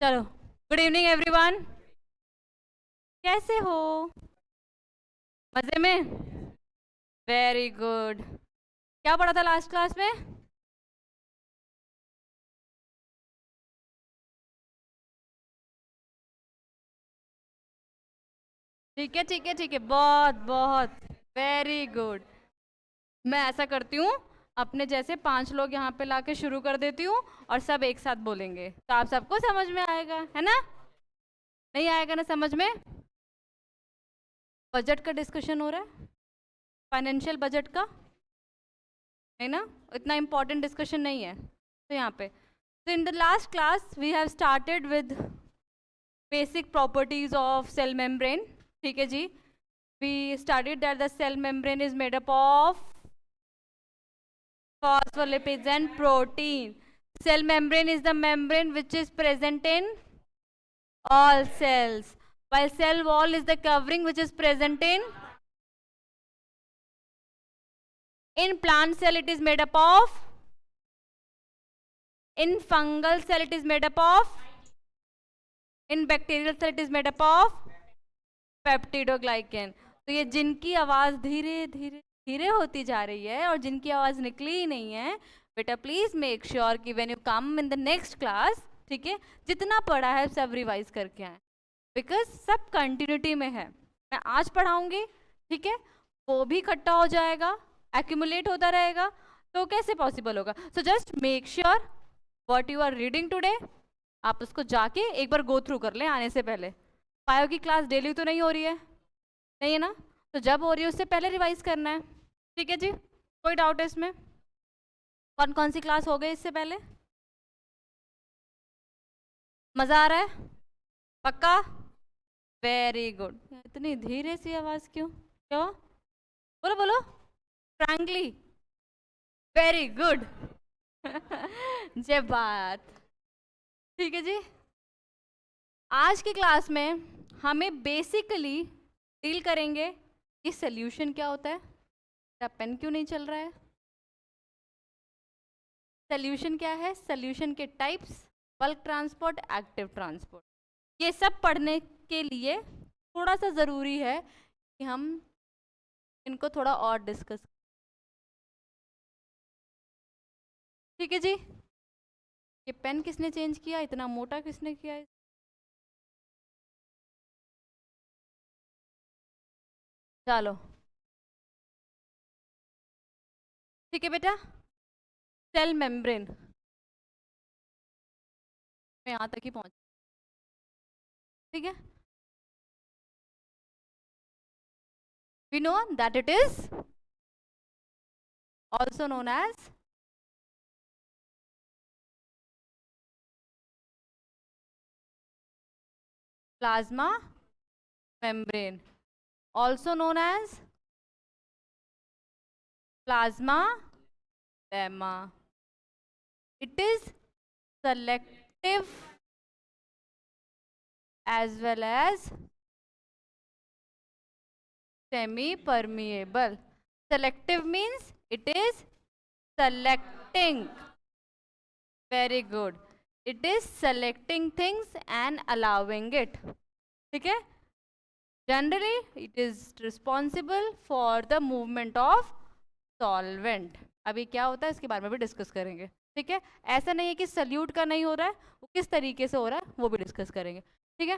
चलो। Good evening everyone. कैसे हो? मजे में? Very good. क्या पढ़ा था लास्ट क्लास में? ठीक है ठीक है ठीक है, बहुत बहुत। Very good. मैं ऐसा करती हूँ, अपने जैसे 5 लोग यहाँ पे लाके शुरू कर देती हूँ और सब एक साथ बोलेंगे तो आप सबको समझ में आएगा, है ना? नहीं आएगा ना समझ में? बजट का डिस्कशन हो रहा है, फाइनेंशियल बजट का, है ना? इतना इम्पोर्टेंट डिस्कशन नहीं है तो यहाँ पे। तो in the last class we have started with basic properties of cell membrane. ठीक है जी? We studied that the cell membrane is made up of phospholipids and protein. Cell membrane is the membrane which is present in all cells, while cell wall is the covering which is present in plant cell. It is made up of, in fungal cell it is made up of, in bacterial cell it is made up of peptidoglycan. तो ये जिनकी आवाज धीरे धीरे धीरे होती जा रही है और जिनकी आवाज निकली ही नहीं है, बेटा प्लीज मेक श्योर कि when you come in the next class, ठीक है, जितना पढ़ा है सब रिवाइज करके आए, बिकॉज सब कंटिन्यूटी में है। मैं आज पढ़ाऊंगी, ठीक है, वो भी इकट्ठा हो जाएगा, एक्यूमुलेट होता रहेगा, तो कैसे पॉसिबल होगा? So just make sure what you are reading today, आप उसको जाके एक बार गो थ्रू कर लें आने से पहले। बायो की क्लास डेली तो नहीं हो रही है, नहीं है ना? तो जब हो रही है उससे पहले रिवाइज करना है। ठीक है जी? कोई डाउट है इसमें? कौन कौन सी क्लास हो गई इससे पहले? मजा आ रहा है? पक्का? Very good. इतनी धीरे सी आवाज क्यों? क्यों? बोलो बोलो, फ्रैंकली। Very good. जय बात। ठीक है जी? आज की क्लास में हमें बेसिकली डील करेंगे कि सोल्यूशन क्या होता है। मेरा पेन क्यों नहीं चल रहा है? सोल्यूशन क्या है, सोल्यूशन के types, bulk transport, active transport, ये सब पढ़ने के लिए थोड़ा सा ज़रूरी है कि हम इनको थोड़ा और डिस्कस। ठीक है जी? ये पेन किसने चेंज किया, इतना मोटा किसने किया? चलो ठीक है बेटा। सेल मेम्ब्रेन मैं यहाँ तक ही पहुँच, ठीक है? We know that it is also known as plasma membrane, also known as plasma lemma. It is selective as well as semi permeable. Selective means it is selecting. Very good. It is selecting things and allowing it. ठीक है? Generally, it is responsible for the movement of solvent. अभी क्या होता है इसके बारे में भी डिस्कस करेंगे, ठीक है? ऐसा नहीं है कि सल्यूट का नहीं हो रहा है, वो किस तरीके से हो रहा है वो भी डिस्कस करेंगे, ठीक है?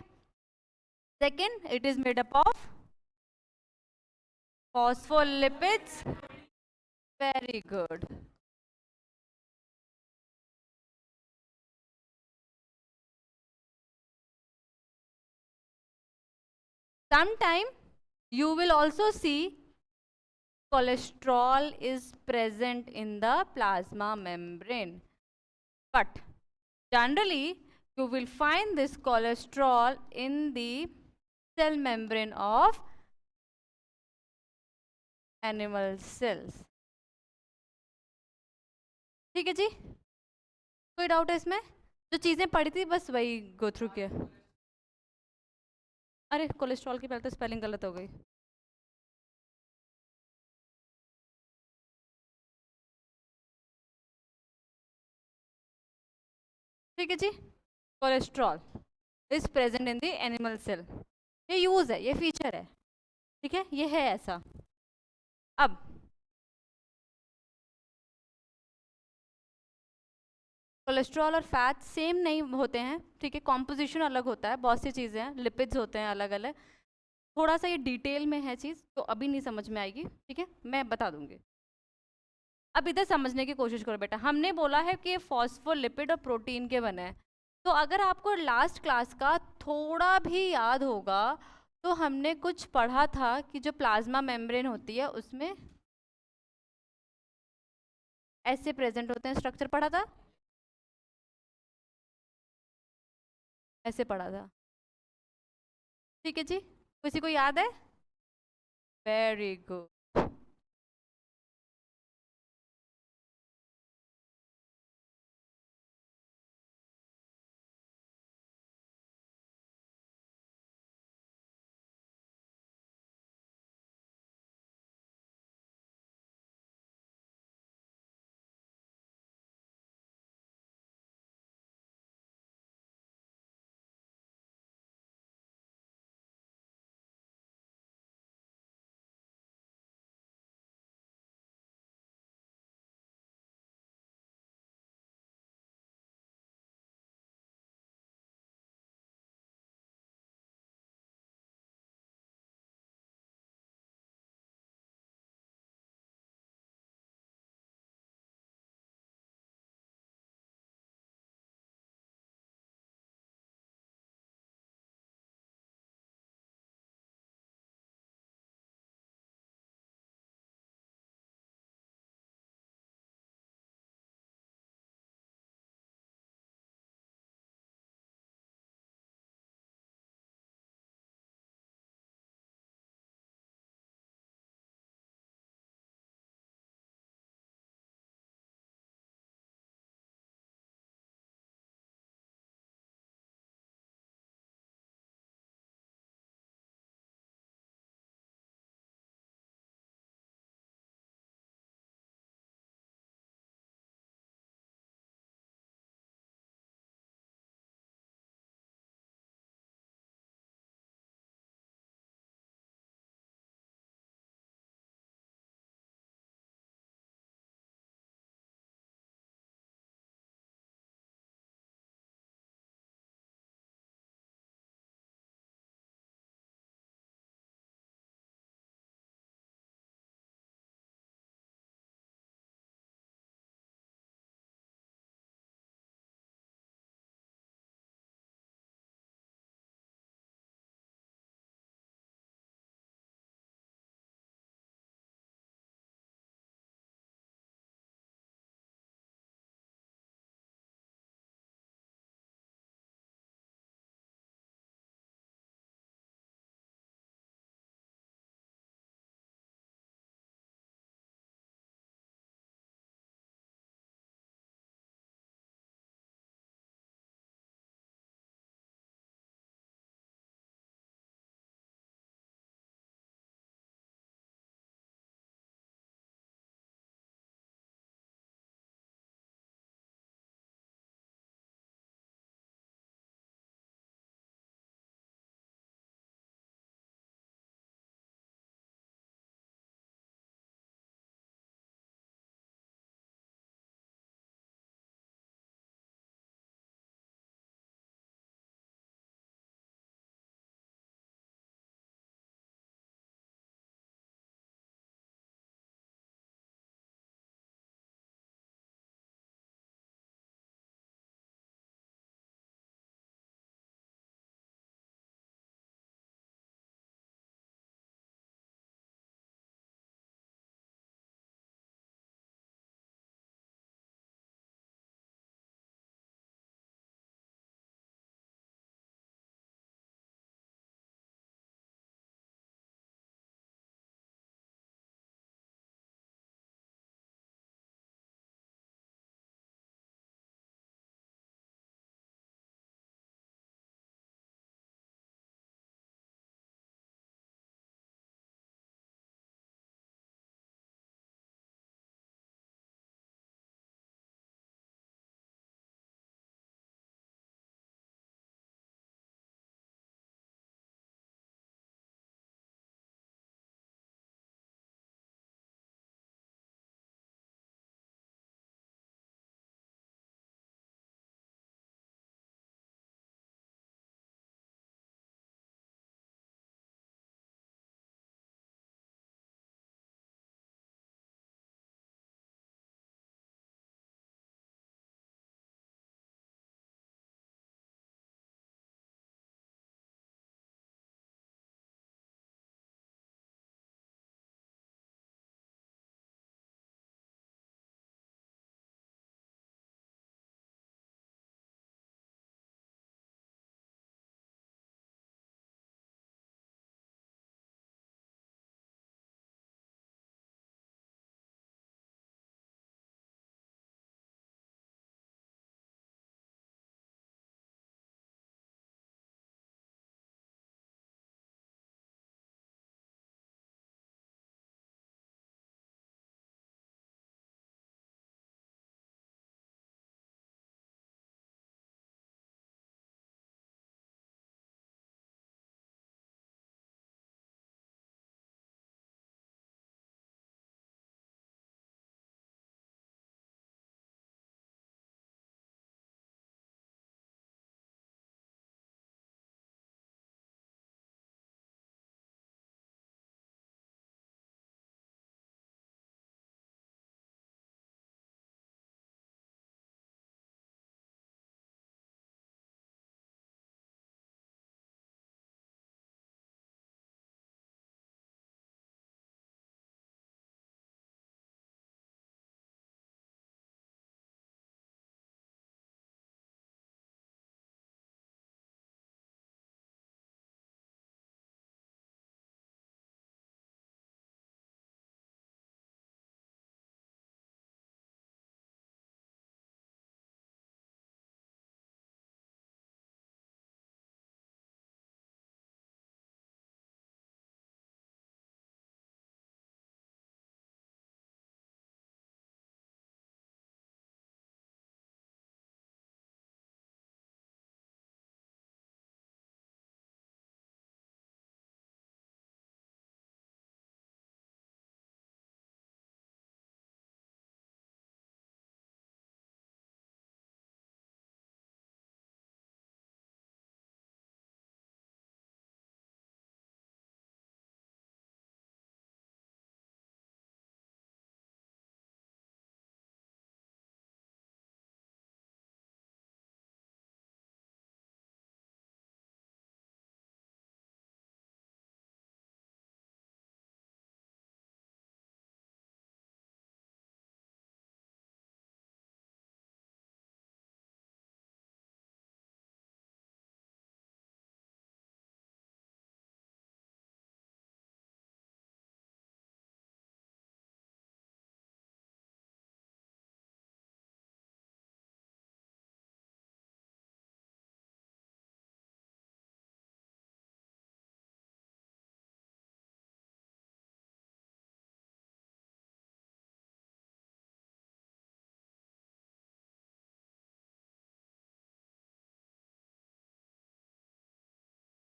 Second, it is made up of phospholipids. Very good. Sometime you will also see cholesterol is present in the plasma membrane, but generally you will find this cholesterol in the cell membrane of animal cells. ठीक है जी? कोई doubt है इसमें? जो चीजें पढ़ी थी बस वही गो थ्रू किया। अरे कोलेस्ट्रॉल की पहले तो स्पेलिंग गलत हो गई। ठीक है जी? Cholesterol is present in the animal cell. ये यूज है, ये फीचर है, ठीक है, ये है ऐसा। अब कोलेस्ट्रॉल और फैट सेम नहीं होते हैं, ठीक है, कॉम्पोजिशन अलग होता है, बहुत सी चीज़ें हैं, लिपिड्स होते हैं अलग अलग। थोड़ा सा ये डिटेल में है चीज़, तो अभी नहीं समझ में आएगी, ठीक है, मैं बता दूंगी। अब इधर समझने की कोशिश करो बेटा। हमने बोला है कि ये फॉस्फोलिपिड और प्रोटीन के बने हैं। तो अगर आपको लास्ट क्लास का थोड़ा भी याद होगा, तो हमने कुछ पढ़ा था कि जो प्लाज्मा मेम्ब्रेन होती है उसमें ऐसे प्रेजेंट होते हैं, स्ट्रक्चर पढ़ा था, ऐसे पढ़ा था, ठीक है जी। किसी को याद है? Very good.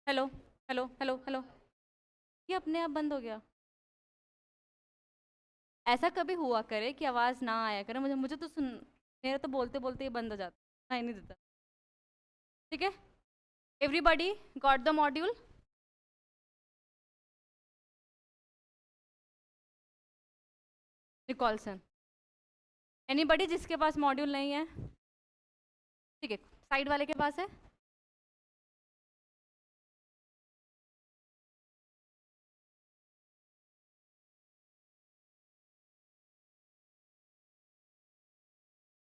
Hello hello hello hello, ये अपने आप बंद हो गया। ऐसा कभी हुआ करे कि आवाज़ ना आया करे, मुझे मुझे तो सुन, मेरा तो बोलते बोलते ही बंद हो जाता, सुनाई नहीं देता। ठीक है, everybody got the module? Nicholson, anybody जिसके पास मॉड्यूल नहीं है? ठीक है, साइड वाले के पास है?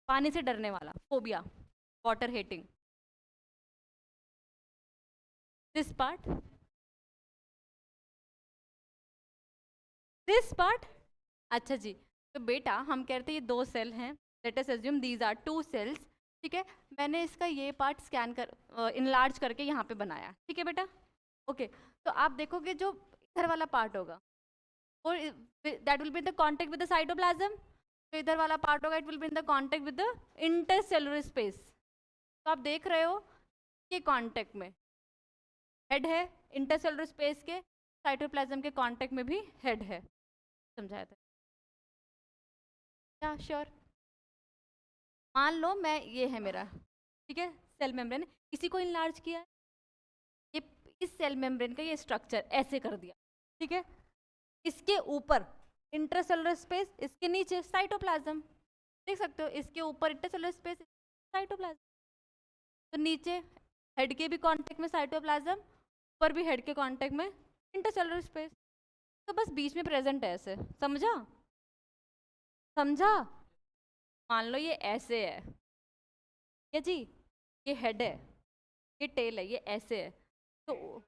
पानी से डरने वाला, phobia, water hating, this part, this part. अच्छा जी, तो बेटा हम कहते हैं ये दो सेल हैं, let us assume these are two cells. ठीक है, मैंने इसका ये पार्ट स्कैन कर इनलार्ज करके यहाँ पे बनाया, ठीक है बेटा? ओके, तो आप देखोगे जो इधर वाला पार्ट होगा और that will be in the contact with the cytoplasm, तो इधर वाला पार्ट होगा it will be in the contact with the intercellular space. तो आप देख रहे हो कि कांटेक्ट में हेड है, इंटरसेलुलर स्पेस के साइटोप्लाज्म के कांटेक्ट में भी हेड है, समझाया था क्या? श्योर। मान लो मैं, ये है मेरा, ठीक है, सेल मेम्ब्रेन, किसी को इनलार्ज किया है, ये इस सेल मेम्ब्रेन का ये स्ट्रक्चर ऐसे कर दिया, ठीक है, इसके ऊपर इंटरसेलुलर स्पेस, इसके नीचे साइटोप्लाज्म, देख सकते हो, इसके ऊपर इंटरसेलुलर स्पेस, साइटोप्लाज्म, तो नीचे हेड के भी कांटेक्ट में साइटोप्लाज्म, ऊपर भी हेड के कांटेक्ट में इंटरसेलुलर स्पेस, तो बस बीच में प्रेजेंट है ऐसे, समझा? समझा? मान लो ये ऐसे है, क्या जी, ये हेड है, ये टेल है, ये ऐसे है, तो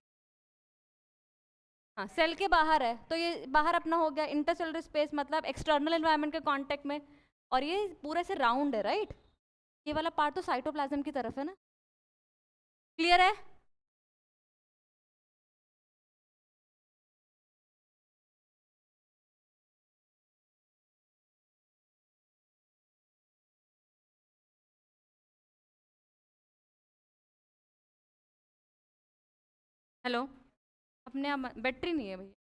हाँ सेल के बाहर है, तो ये बाहर अपना हो गया इंटरसेलुलर स्पेस, मतलब एक्सटर्नल एनवायरनमेंट के कांटेक्ट में, और ये पूरा से राउंड है, राइट? ये वाला पार्ट तो साइटोप्लाज्म की तरफ है ना, क्लियर है? हेलो, अपने आप बैटरी नहीं है भैया।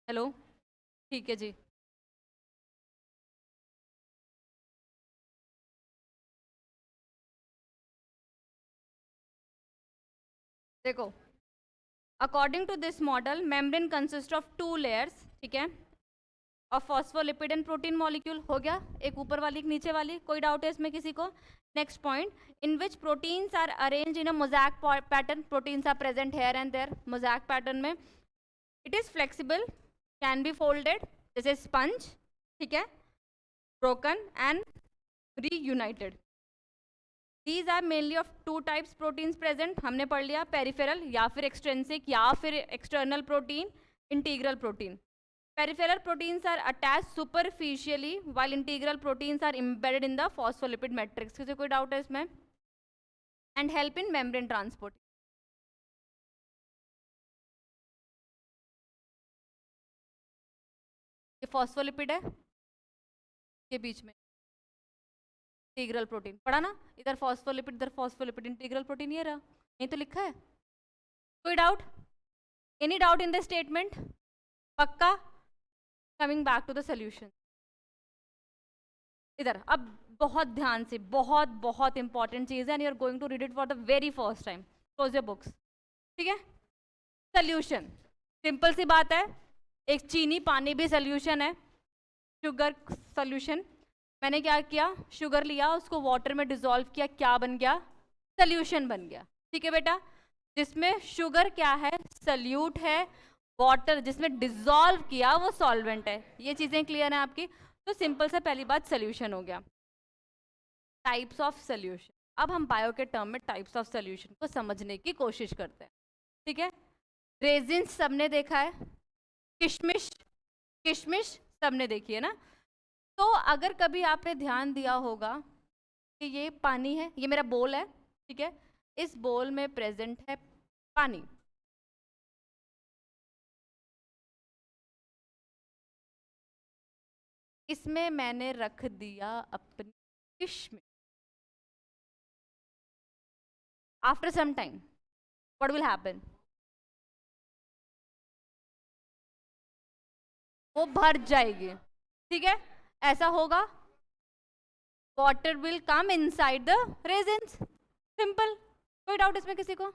हेलो, ठीक है जी, देखो, according to this model membrane consist of two layers, ठीक है, और फॉस्फोलिपिड एंड प्रोटीन मॉलिक्यूल हो गया, एक ऊपर वाली एक नीचे वाली, कोई डाउट है इसमें किसी को? Next point, in which proteins are arrange in a mosaic pattern, proteins are present here and there mosaic pattern में, it is flexible, can be folded जैसे स्पंज, ठीक है, broken and reunited. These are mainly of two types proteins present, हमने पढ़ लिया, peripheral या फिर extrinsic या फिर external protein, integral protein. Peripheral proteins are attached superficially while integral proteins are embedded in the phospholipid matrix. किसी कोई doubt है इसमें? And help in membrane transport. ये फॉस्फोलिपिड है, के बीच में इंटीग्रल प्रोटीन पढ़ा ना, इधर फॉस्फोलिपिड इधर फॉस्फोलिपिड, इंटीग्रल प्रोटीन ये रहा, यही तो लिखा है। कोई doubt? Any doubt in the statement? पक्का? Coming back to the solution, इधर अब बहुत ध्यान से, बहुत बहुत इंपॉर्टेंट चीज है and you are going to read it for the very first time, close your books, ठीक है? सोल्यूशन, सिंपल सी बात है, एक चीनी पानी भी सोल्यूशन है, शुगर सोल्यूशन, मैंने क्या किया, शुगर लिया, उसको वाटर में डिसॉल्व किया, क्या बन गया? सोल्यूशन बन गया, ठीक है बेटा? जिसमें शुगर क्या है? सल्यूट है, वाटर जिसमें डिसॉल्व किया वो सॉल्वेंट है, ये चीजें क्लियर हैं आपकी? तो सिंपल से पहली बात सोल्यूशन हो गया। टाइप्स ऑफ सोल्यूशन, अब हम बायो के टर्म में टाइप्स ऑफ सोल्यूशन को समझने की कोशिश करते हैं, ठीक है? रेजिन्स सबने देखा है, किशमिश, किशमिश सबने देखी है ना। तो अगर कभी आपने ध्यान दिया होगा कि ये पानी है, ये मेरा बोल है, ठीक है, इस बोल में प्रेजेंट है पानी, इसमें मैंने रख दिया अपनी किशमिश। After some time what will happen, वो भर जाएगी, ठीक है, ऐसा होगा, water will come inside the raisins, simple. कोई डाउट इसमें किसी को?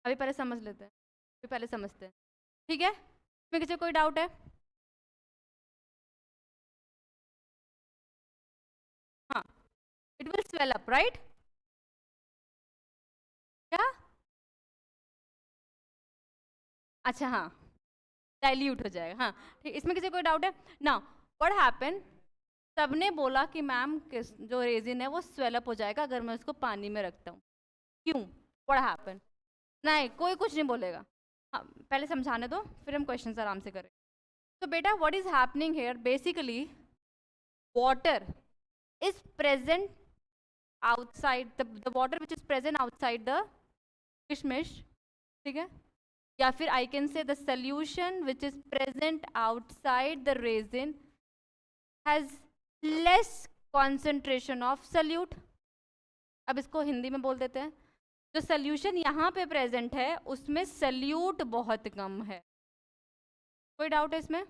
अभी पहले समझ लेते हैं, अभी पहले समझते हैं, ठीक है, इसमें किसी को कोई डाउट है? हाँ, it will swell up, right? क्या? अच्छा हाँ, डाइल्यूट हो जाएगा, हाँ ठीक, इसमें किसी को कोई डाउट है ना? व्हाट हैपन, सबने बोला कि मैम किस जो रेजिन है वो स्वेलअप हो जाएगा अगर मैं उसको पानी में रखता हूँ, क्यों? What happen? नहीं, कोई कुछ नहीं बोलेगा। हाँ, पहले समझाने दो, फिर हम क्वेश्चंस आराम से करें। तो बेटा what is happening here, basically water is present outside the water which is present outside the किशमिश, ठीक है, या फिर I can say the solution which is present outside the resin has less concentration of solute. अब इसको हिंदी में बोल देते हैं, जो सोल्यूशन यहाँ पे प्रेजेंट है उसमें सल्यूट बहुत कम है। कोई डाउट है इसमें?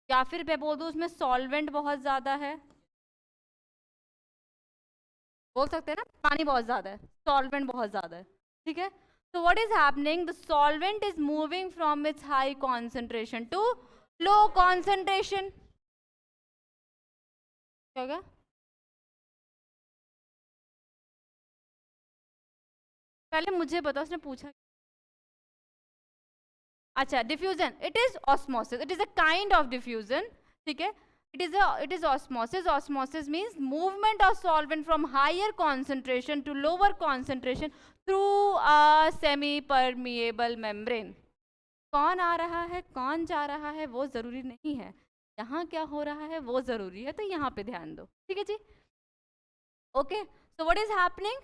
या फिर मैं बोल दूँ उसमें सॉल्वेंट बहुत ज़्यादा है, बोल सकते हैं ना, पानी बहुत ज़्यादा है, सॉल्वेंट बहुत ज़्यादा है, ठीक है। तो what is happening, the solvent is moving from its high concentration to low concentration. क्या होगा? पहले मुझे बताओ, उसने पूछा। अच्छा, diffusion, it is osmosis, it is a kind of diffusion, ठीक है, it is osmosis. Osmosis means movement of solvent from higher concentration to lower concentration through a semi permeable membrane. कौन आ रहा है कौन जा रहा है वो जरूरी नहीं है, यहाँ क्या हो रहा है वो जरूरी है, तो यहाँ पे ध्यान दो, ठीक है जी। Okay, so what is happening,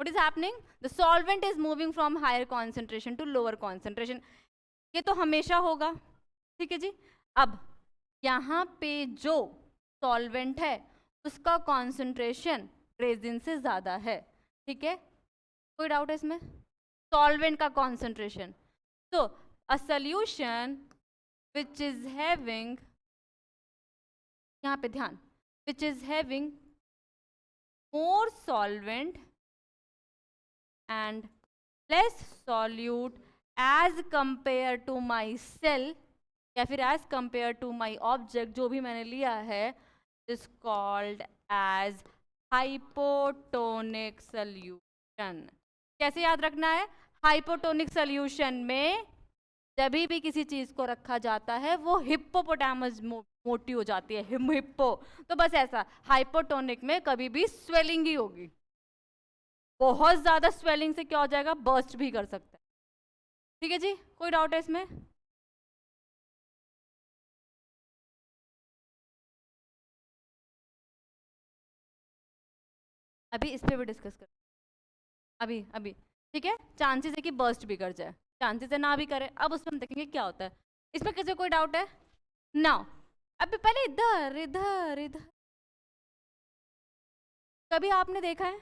what is happening, the solvent is moving from higher concentration to lower concentration, ये तो हमेशा होगा, ठीक है जी। अब यहाँ पे जो सॉल्वेंट है उसका कॉन्सेंट्रेशन रेजिन से ज़्यादा है, ठीक है, कोई डाउट है इसमें? सॉल्वेंट का कॉन्सेंट्रेशन, तो a solution which is having, यहाँ पे ध्यान, which is having more solvent and less solute as compare to my cell, या फिर as compare to my object जो भी मैंने लिया है, is called as hypotonic solution. कैसे याद रखना है? हाइपोटोनिक सोल्यूशन में जब भी किसी चीज को रखा जाता है वो हिप्पोपोटामस मोटी हो जाती है, हिप्पो, तो बस ऐसा हाइपोटोनिक में कभी भी स्वेलिंग ही होगी, बहुत ज्यादा स्वेलिंग से क्या हो जाएगा, बर्स्ट भी कर सकता है, ठीक है जी। कोई डाउट है इसमें? अभी इस पे भी डिस्कस कर, अभी अभी, ठीक है, चांसेस है कि बर्स्ट भी कर जाए, चांसेस है ना भी करे, अब उसमें हम देखेंगे क्या होता है। इसमें किसी को कोई डाउट है ना? अभी पहले इधर इधर इधर, कभी आपने देखा है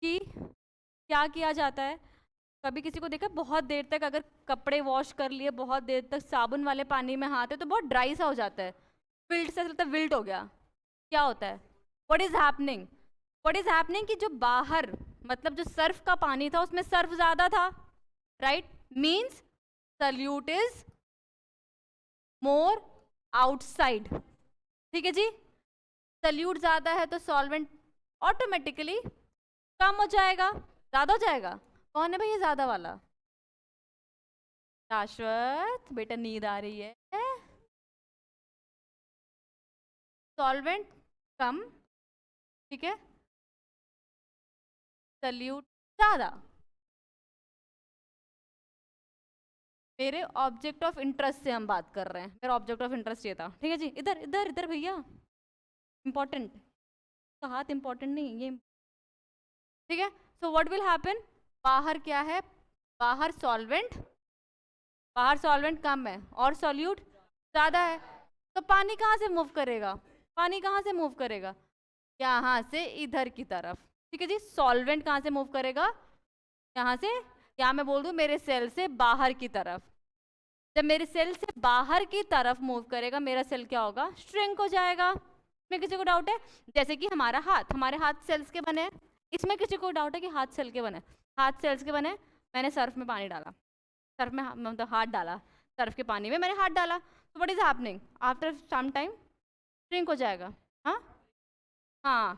कि क्या किया जाता है, कभी किसी को देखा है बहुत देर तक अगर कपड़े वॉश कर लिए, बहुत देर तक साबुन वाले पानी में हाथ है तो बहुत ड्राई सा हो जाता है, विल्ट से लगता है विल्ट हो गया, क्या होता है, what is happening, what is happening कि जो बाहर मतलब जो सर्फ का पानी था उसमें सर्फ ज्यादा था, right, means solute is more outside, ठीक है जी। सल्यूट ज्यादा है तो सॉल्वेंट ऑटोमेटिकली कम हो जाएगा, ज्यादा हो जाएगा। कौन है भाई ये ज्यादा वाला? शाश्वत बेटा, नींद आ रही है? सॉल्वेंट कम, ठीक है, सल्यूट ज्यादा। मेरे ऑब्जेक्ट ऑफ इंटरेस्ट से हम बात कर रहे हैं, मेरा ऑब्जेक्ट ऑफ इंटरेस्ट ये था, ठीक है जी। इधर इधर इधर भैया, इंपॉर्टेंट तो हाथ इंपॉर्टेंट नहीं ये, ठीक है। सो व्हाट विल हैपन, बाहर क्या है, बाहर सॉल्वेंट, बाहर सॉल्वेंट कम है और सॉल्यूट ज्यादा है, तो पानी कहाँ से मूव करेगा, पानी कहाँ से मूव करेगा, यहाँ से इधर की तरफ, ठीक है जी। सॉल्वेंट कहाँ से मूव करेगा, यहाँ से, यहाँ मैं बोल दूं मेरे सेल से बाहर की तरफ। जब मेरे सेल से बाहर की तरफ मूव करेगा, मेरा सेल क्या होगा, श्रिंक हो जाएगा। इसमें किसी को डाउट है, जैसे कि हमारा हाथ, हमारे हाथ सेल्स के बने हैं, इसमें किसी को डाउट है कि हाथ सेल के बने, हाथ सेल्स के बने। मैंने सर्फ में पानी डाला, सर्फ में मतलब हाथ डाला, सर्फ के पानी में मैंने हाथ डाला, तो what is happening, after some time shrink हो जाएगा। हाँ हाँ,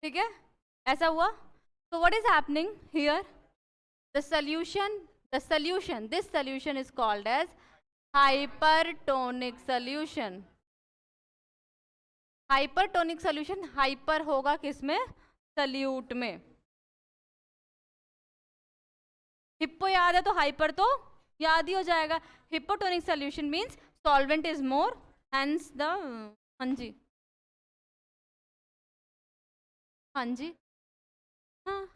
ठीक है, ऐसा हुआ। तो what is happening here, the solution, this solution is called as hypertonic solution। Hypertonic solution, hyper होगा किसमें, सल्यूट में। हिप्पो याद है तो हाइपर तो याद ही हो जाएगा। Hypotonic solution means solvent is more, hence the, हाँ जी, हाँ जी, हाँ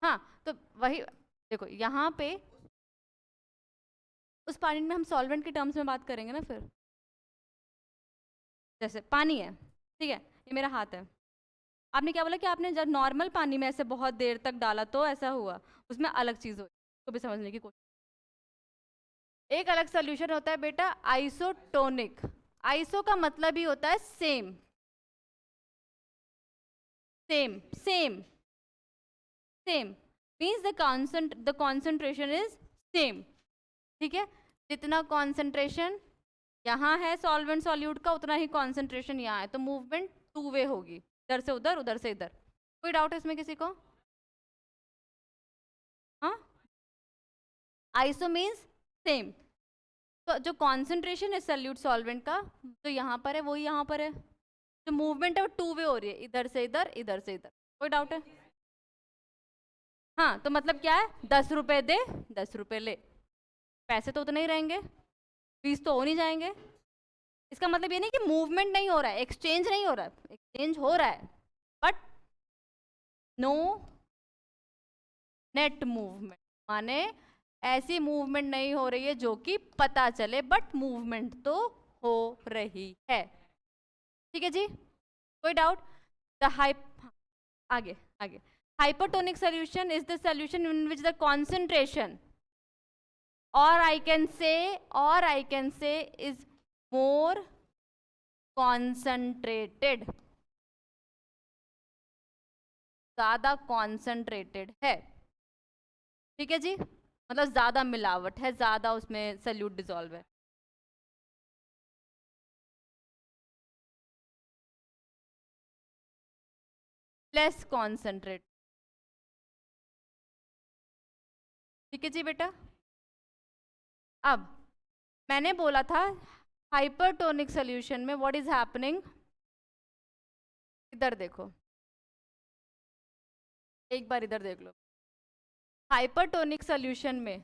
हाँ। तो वही देखो यहाँ पे, उस पानी में हम सॉल्वेंट के टर्म्स में बात करेंगे ना फिर। जैसे पानी है, ठीक है, ये मेरा हाथ है, आपने क्या बोला कि आपने जब नॉर्मल पानी में ऐसे बहुत देर तक डाला तो ऐसा हुआ, उसमें अलग चीज हो, तो भी समझने की कोशिश। एक अलग सोल्यूशन होता है बेटा आइसोटोनिक, आइसो का मतलब ही होता है same, same same same means the concentration is same, ठीक है। जितना कॉन्सेंट्रेशन यहाँ है सॉल्वेंट सॉल्यूट का, उतना ही कॉन्सेंट्रेशन यहाँ है, तो मूवमेंट टू वे होगी, इधर से उधर, उधर से इधर। कोई डाउट है इसमें किसी को, हाँ। आइसो मीन्स सेम, तो जो कॉन्सेंट्रेशन है सल्यूट सॉल्वेंट का, जो यहाँ पर है वही यहाँ पर है, जो मूवमेंट है वो टू वे हो रही है, इधर से इधर, इधर से इधर। कोई डाउट है, हाँ। तो मतलब क्या है, 10 रुपए दे 10 रुपए ले, पैसे तो उतने ही रहेंगे, फीस तो हो नहीं जाएंगे। इसका मतलब ये नहीं कि मूवमेंट नहीं हो रहा है, एक्सचेंज नहीं हो रहा है, एक्सचेंज हो रहा है, बट नो नेट मूवमेंट, माने ऐसी मूवमेंट नहीं हो रही है जो कि पता चले, बट मूवमेंट तो हो रही है, ठीक है जी। कोई डाउट, द हाइप, आगे आगे, hypertonic solution is the solution in which the concentration, or I can say is more concentrated, ज्यादा कॉन्सेंट्रेटेड है, ठीक है जी, मतलब ज्यादा मिलावट है, ज्यादा उसमें सल्यूट डिसॉल्व है। लेस कॉन्सेंट्रेट, ठीक है जी बेटा। अब मैंने बोला था हाइपरटोनिक सॉल्यूशन में व्हाट इज हैपनिंग, इधर देखो, एक बार इधर देख लो, हाइपरटोनिक सॉल्यूशन में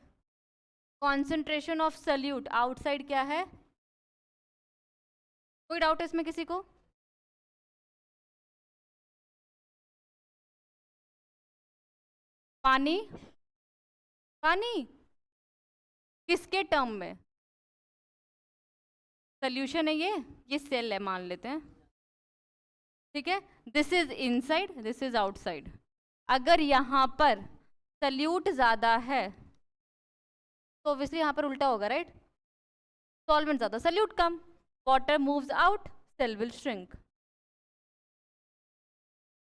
कॉन्सेंट्रेशन ऑफ सल्यूट आउटसाइड क्या है, कोई डाउट है इसमें किसी को, पानी, पानी किसके टर्म में, सॉल्यूशन है ये सेल है मान लेते हैं, ठीक है। This is inside, this is outside. अगर यहाँ पर सल्यूट ज्यादा है तो ऑब्वियसली यहाँ पर उल्टा होगा, राइट, सॉल्वेंट ज्यादा सल्यूट कम, water moves out, cell will shrink.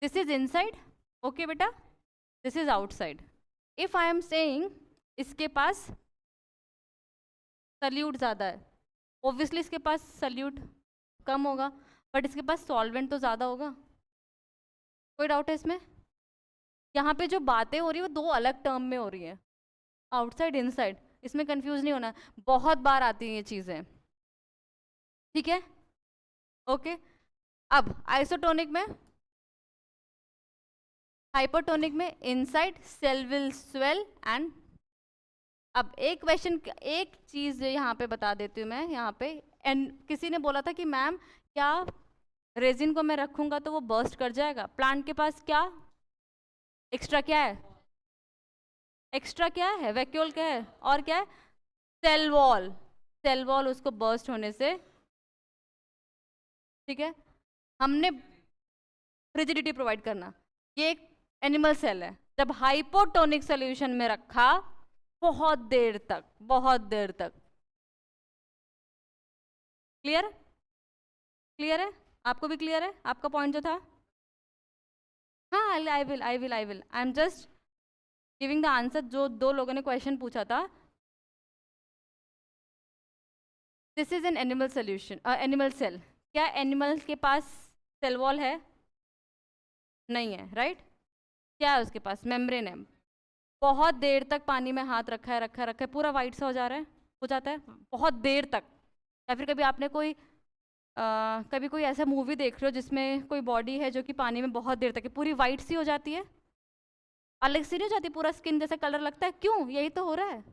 This is inside, okay बेटा, this is outside. If I am saying इसके पास सल्यूट ज्यादा है, ऑब्वियसली इसके पास सल्यूट कम होगा, बट इसके पास सॉल्वेंट तो ज्यादा होगा। कोई डाउट है इसमें, यहाँ पे जो बातें हो रही है वो दो अलग टर्म में हो रही है, आउटसाइड इनसाइड, इसमें कंफ्यूज नहीं होना, बहुत बार आती हैं ये चीजें, ठीक है, ओके। अब आइसोटोनिक में, हाइपोटोनिक में inside cell will swell and, अब एक क्वेश्चन, एक चीज यहाँ पे बता देती हूँ मैं यहाँ पे, एंड किसी ने बोला था कि मैम क्या रेजिन को मैं रखूंगा तो वो बर्स्ट कर जाएगा, प्लांट के पास क्या एक्स्ट्रा क्या है, एक्स्ट्रा क्या है, वैक्यूल क्या है, और क्या है, सेल वॉल, सेल वॉल उसको बर्स्ट होने से, ठीक है, हमने फ्रिजिडिटी प्रोवाइड करना, ये एक एनिमल सेल है, जब हाइपोटोनिक सोल्यूशन में रखा बहुत देर तक, बहुत देर तक, क्लियर, क्लियर है, आपको भी क्लियर है आपका पॉइंट जो था, हाँ I am just giving the answer, जो दो लोगों ने क्वेश्चन पूछा था। This is an animal solution, animal cell, क्या एनिमल के पास सेल वॉल है, नहीं है, राइट, क्या है उसके पास, मेम्ब्रेन है, बहुत देर तक पानी में हाथ रखा है, रखा है, रखा है, पूरा वाइट सा हो जा रहा है, हो जाता है बहुत देर तक, या फिर कभी आपने कोई कभी कोई ऐसा मूवी देख रहे हो जिसमें कोई बॉडी है जो कि पानी में बहुत देर तक है, पूरी वाइट सी हो जाती है, अलग सी नहीं हो जाती, पूरा स्किन जैसा कलर लगता है, क्यों, यही तो हो रहा है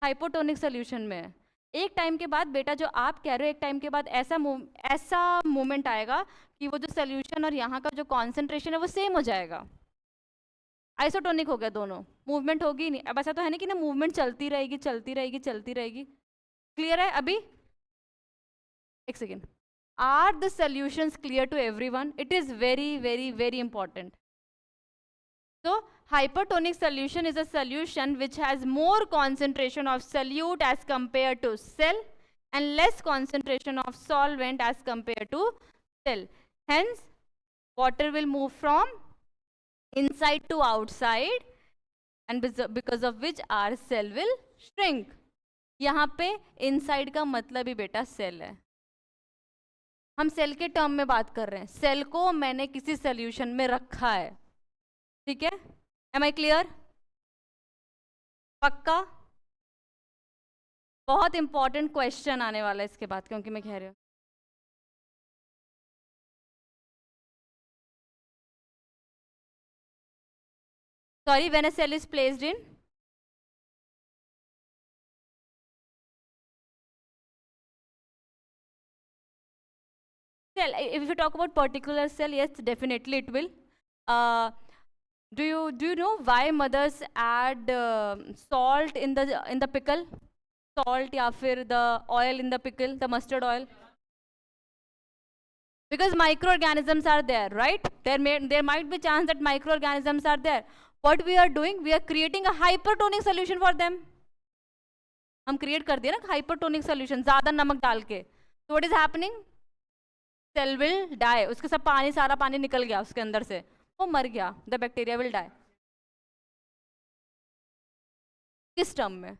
हाइपोटोनिक सोल्यूशन में। एक टाइम के बाद बेटा जो आप कह रहे हो, एक टाइम के बाद ऐसा मोमेंट आएगा कि वो जो सोल्यूशन और यहाँ का जो कॉन्सेंट्रेशन है वो सेम हो जाएगा, आइसोटोनिक हो गया दोनों, मूवमेंट होगी नहीं, अब ऐसा तो है नहीं कि ना मूवमेंट चलती रहेगी चलती रहेगी चलती रहेगी, क्लियर है अभी, एक second, are the solutions clear to everyone, it is very very very important. So hypertonic solution is a solution which has more concentration of solute as compared to cell and less concentration of solvent as compared to cell. Hence, water will move from inside to outside and because of which our cell will shrink. यहाँ पे inside का मतलब ही बेटा cell है, हम cell के term में बात कर रहे हैं, सेल को मैंने किसी सोल्यूशन में रखा है, ठीक है, एम आई क्लियर, पक्का, बहुत इंपॉर्टेंट क्वेश्चन आने वाला है इसके बाद, क्योंकि मैं कह रही हूँ sorry, when a cell is placed in, cell, if you talk about particular cell, yes definitely it will, do you know why mothers add salt in the pickle, salt या फिर the oil in the pickle, the mustard oil, because microorganisms are there, right, there might be chance that microorganisms are there, what we are doing, we are creating a hypertonic solution for them, हम create कर दिए ना hypertonic solution ज्यादा नमक डाल के, तो what is happening, cell will die, उसके सब पानी, सारा पानी निकल गया उसके अंदर से, वो मर गया, द बैक्टीरिया विल डाई, किस टर्म में,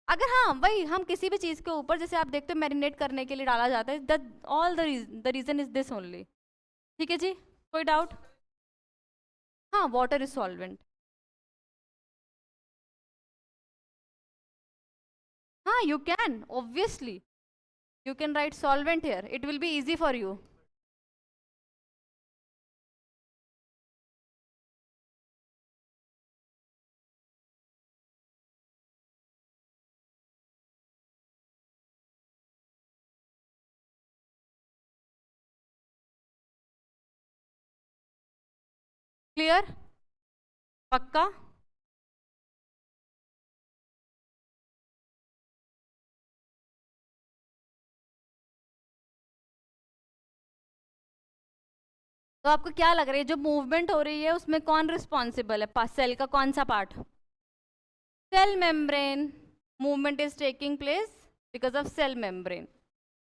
अगर हाँ वही हम किसी भी चीज के ऊपर, जैसे आप देखते हो मैरिनेट करने के लिए डाला जाता है, all the reason is this only, ठीक है जी, कोई डाउट, हाँ वाटर इज सॉल्वेंट, हाँ you can, obviously you can write solvent here, it will be easy for you, clear, पक्का, तो आपको क्या लग रहा है जो मूवमेंट हो रही है उसमें कौन रिस्पॉन्सिबल है, सेल का कौन सा part, cell membrane, movement is taking place because of cell membrane,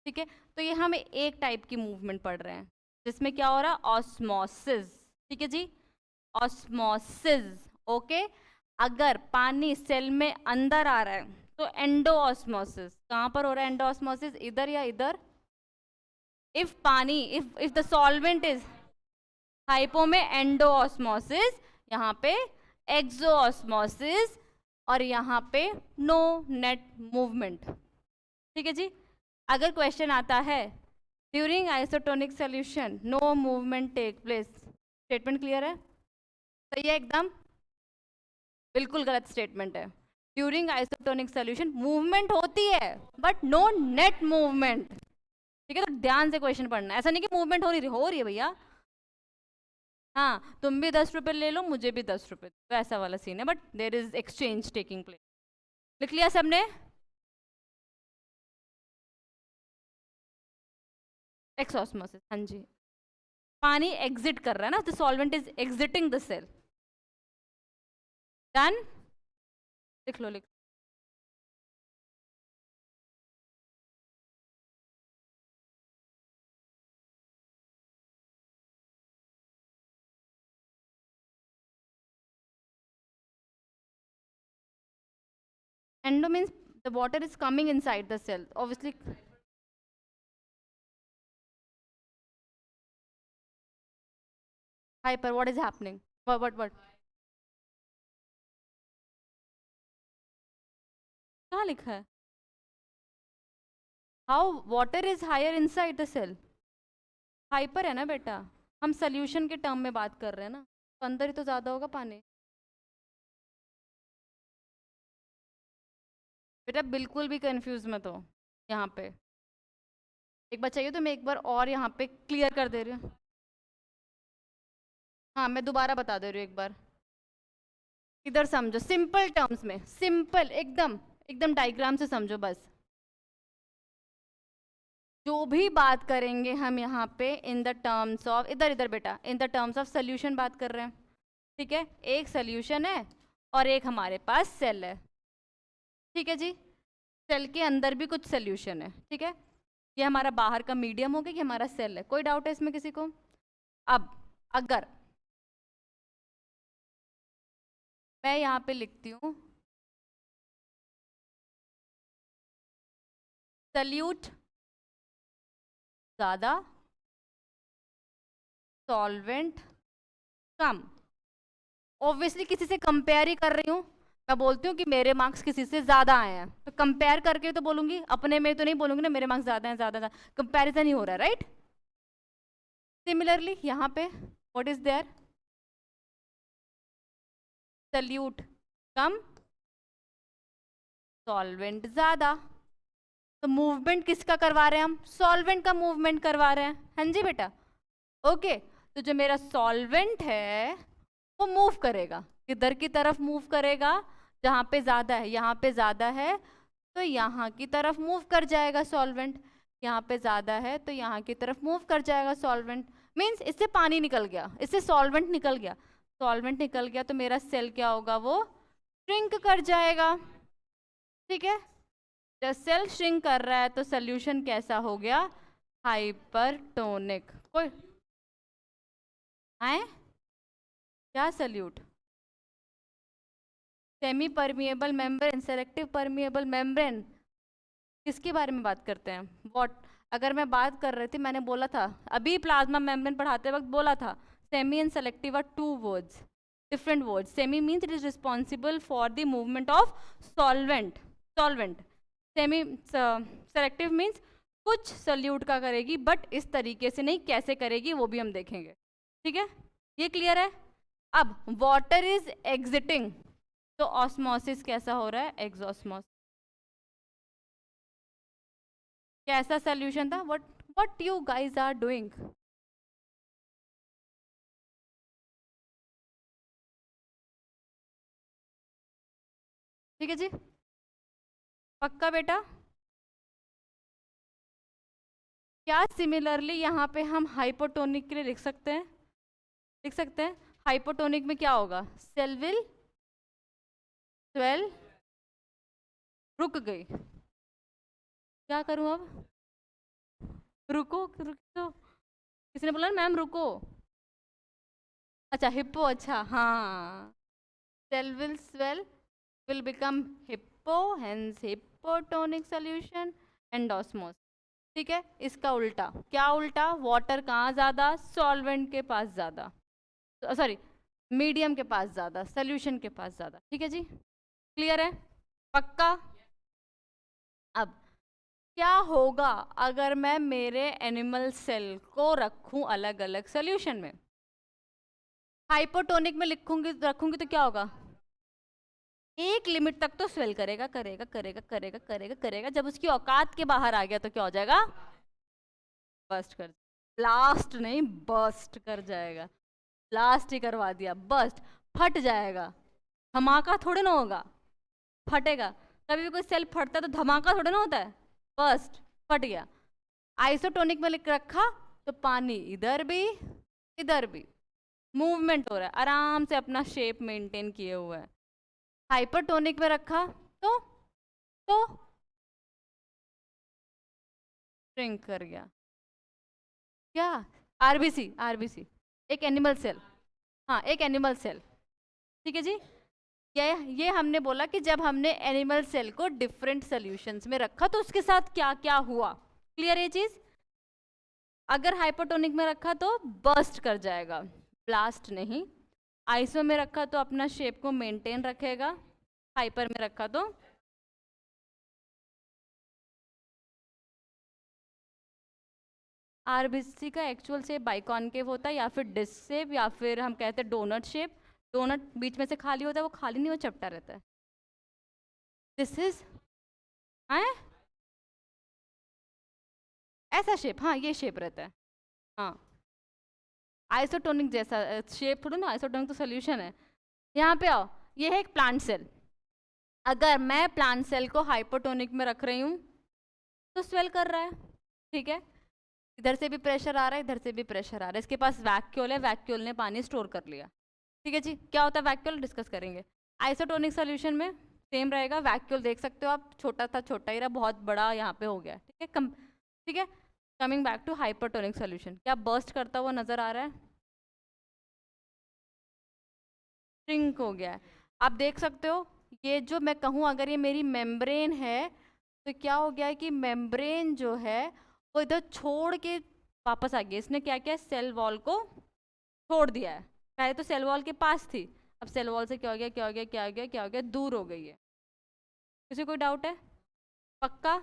ठीक है, तो ये हम एक टाइप की मूवमेंट पढ़ रहे हैं जिसमें क्या हो रहा है, ऑस्मोसिस, ठीक है जी, ऑस्मोसिस, ओके, अगर पानी सेल में अंदर आ रहा है तो एंडोऑस्मोसिस, कहाँ पर हो रहा है एंडोऑस्मोसिस, इधर या इधर, इफ पानी, if the solvent is hypo में एंडोऑस्मोसिस, यहाँ पे एक्सोऑस्मोसिस और यहाँ पे नो नेट मूवमेंट। ठीक है जी। अगर क्वेश्चन आता है during isotonic solution no movement take place, statement clear है? सही है एकदम? बिल्कुल गलत स्टेटमेंट है। ड्यूरिंग आइसोटोनिक सॉल्यूशन मूवमेंट होती है बट नो नेट मूवमेंट। ठीक है, तो ध्यान से क्वेश्चन पढ़ना, ऐसा नहीं कि मूवमेंट हो रही है भैया। हाँ, तुम भी 10 रुपए ले लो, मुझे भी 10 रुपए, तो ऐसा वाला सीन है, but there is exchange taking place. लिख लिया सबने? एक्सऑस्मोसिस, हाँ जी। पानी एग्जिट कर रहा है ना, the solvent is exiting the cell. Done? लिख लो, लिख। Endo means the water is coming inside the cell, obviously. Hyper, what is happening? What? कहाँ लिखा है? How water is higher inside the cell? Hyper है ना बेटा, हम सोल्यूशन के टर्म में बात कर रहे हैं ना, तो अंदर ही तो ज्यादा होगा पानी। बेटा बिल्कुल भी कंफ्यूज मत हो यहाँ पे। एक बार चाहिए तो मैं एक बार और यहाँ पे क्लियर कर दे रही हूँ। हाँ, मैं दोबारा बता दे रही हूँ एक बार। इधर समझो, सिंपल टर्म्स में, सिंपल एकदम एकदम डायग्राम से समझो बस। जो भी बात करेंगे हम यहाँ पे इन द टर्म्स ऑफ, इधर इधर बेटा, in the terms of solution बात कर रहे हैं। ठीक है, एक सोल्यूशन है और एक हमारे पास सेल है। ठीक है जी, सेल के अंदर भी कुछ सोल्यूशन है। ठीक है, ये हमारा बाहर का मीडियम हो गया, ये हमारा सेल है। कोई डाउट है इसमें किसी को? अब अगर मैं यहाँ पे लिखती हूँ सल्यूट ज़्यादा, सॉल्वेंट कम, ऑब्वियसली किसी से कंपेयर ही कर रही हूँ। मैं बोलती हूँ कि मेरे मार्क्स किसी से ज़्यादा आए हैं, तो कंपेयर करके तो बोलूँगी, अपने में तो नहीं बोलूँगी ना मेरे मार्क्स ज़्यादा हैं, ज़्यादा। कंपेरिजन ही हो रहा है, राइट? सिमिलरली यहाँ पे व्हाट इज देयर? सल्यूट कम, सॉल्वेंट ज़्यादा। तो मूवमेंट किसका करवा रहे हैं हम? सॉल्वेंट का मूवमेंट करवा रहे हैं। हाँ जी बेटा, ओके। तो जो मेरा सॉल्वेंट है वो मूव करेगा, किधर की तरफ मूव करेगा? जहाँ पे ज़्यादा है, यहाँ पे ज़्यादा है तो यहाँ की तरफ मूव कर जाएगा सॉल्वेंट, यहाँ पे ज़्यादा है तो यहाँ की तरफ मूव कर जाएगा सॉल्वेंट। मीन्स इससे पानी निकल गया, इससे सॉल्वेंट निकल गया, सॉल्वेंट निकल गया तो मेरा सेल क्या होगा? वो श्रिंक कर जाएगा। ठीक है, जब सेल श्रिंक कर रहा है तो सोल्यूशन कैसा हो गया? हाइपरटोनिक। कोई है क्या? Solute semi permeable membrane, selective permeable membrane, किसके बारे में बात करते हैं? व्हाट? अगर मैं बात कर रही थी, मैंने बोला था अभी प्लाज्मा मेम्ब्रेन पढ़ाते वक्त बोला था, semi and selective are two words, different words. Semi means it is responsible for the movement of solvent. Semi selective means कुछ सल्यूट का करेगी, बट इस तरीके से नहीं, कैसे करेगी वो भी हम देखेंगे। ठीक है, ये क्लियर है? अब वाटर इज एग्जिटिंग, तो ऑस्मोसिस कैसा हो रहा है? एक्सॉस्मोसिस। कैसा सोल्यूशन था? What you guys are doing? ठीक है जी, पक्का बेटा? क्या सिमिलरली यहाँ पे हम हाइपोटोनिक के लिए लिख सकते हैं? लिख सकते हैं। हाइपोटोनिक में क्या होगा? सेल विल स्वेल, रुक गई, क्या करूं अब? रुको रुको, किसी ने बोला मैम रुको। अच्छा हिप्पो, अच्छा हाँ, cell will swell will become hippo, hence hypotonic solution and osmosis। ठीक है, इसका उल्टा क्या? उल्टा वाटर कहाँ ज्यादा? सॉल्वेंट के पास ज्यादा, सॉरी मीडियम के पास ज़्यादा, सोल्यूशन के पास ज़्यादा। ठीक है जी, क्लियर है, पक्का। अब क्या होगा अगर मैं मेरे एनिमल सेल को रखूं अलग अलग सोल्यूशन में? हाइपोटोनिक में रखूंगी तो क्या होगा? एक लिमिट तक तो स्वेल करेगा करेगा करेगा करेगा करेगा करेगा, जब उसकी औकात के बाहर आ गया तो क्या हो जाएगा? बस्ट कर, ब्लास्ट नहीं बस्ट कर जाएगा। ब्लास्ट ही करवा दिया, बस्ट, फट जाएगा। धमाका थोड़े ना होगा, फटेगा। कभी भी कोई सेल फटता है तो धमाका थोड़े ना होता है, बस्ट, फट गया। आइसोटोनिक में लिख रखा तो पानी इधर भी मूवमेंट हो रहा है, आराम से अपना शेप मेंटेन किए हुए है। हाइपरटोनिक में रखा तो श्रिंक कर गया। क्या? आरबीसी एक एनिमल सेल, हाँ एक एनिमल सेल। ठीक है जी, ये हमने बोला कि जब हमने एनिमल सेल को डिफरेंट सॉल्यूशंस में रखा तो उसके साथ क्या क्या हुआ। क्लियर ये चीज? अगर हाइपोटोनिक में रखा तो बर्स्ट कर जाएगा, ब्लास्ट नहीं। आइसो में रखा तो अपना शेप को मेंटेन रखेगा, हाइपर में रखा तो आरबीसी का एक्चुअल शेप बाइकॉनकेव होता है, या फिर डिस्क शेप, या फिर हम कहते हैं डोनट शेप। डोनट बीच में से खाली होता है, वो खाली नहीं, वो चपटा रहता है। दिस इज ऐसा शेप, हाँ ये शेप रहता है। हाँ आइसोटोनिक जैसा शेप थोड़ा ना, आइसोटोनिक तो सोल्यूशन है। यहाँ पे आओ, ये है एक प्लांट सेल। अगर मैं प्लांट सेल को हाइपोटोनिक में रख रही हूँ तो स्वेल कर रहा है, ठीक है। इधर से भी प्रेशर आ रहा है, इधर से भी प्रेशर आ रहा है। इसके पास वैक्यूल है, वैक्यूल ने पानी स्टोर कर लिया। ठीक है जी, क्या होता है वैक्यूल, डिस्कस करेंगे। आइसोटोनिक सोल्यूशन में सेम रहेगा, वैक्यूल देख सकते हो आप, छोटा था छोटा ही रहा, बहुत बड़ा यहाँ पे हो गया। ठीक है, ठीक है। Coming back to hypertonic solution, क्या बर्स्ट करता हुआ नजर आ रहा है? श्रिंक हो गया है। आप देख सकते हो, ये जो मैं कहूँ अगर ये मेरी मेम्ब्रेन है तो क्या हो गया है कि मेम्ब्रेन जो है वो इधर छोड़ के वापस आ गया। इसने क्या किया, सेल वॉल को छोड़ दिया है। पहले तो सेल वॉल के पास थी, अब सेल वॉल से क्या हो गया, क्या हो गया, क्या हो गया, क्या हो गया, दूर हो गई है। किसी कोई डाउट है? पक्का?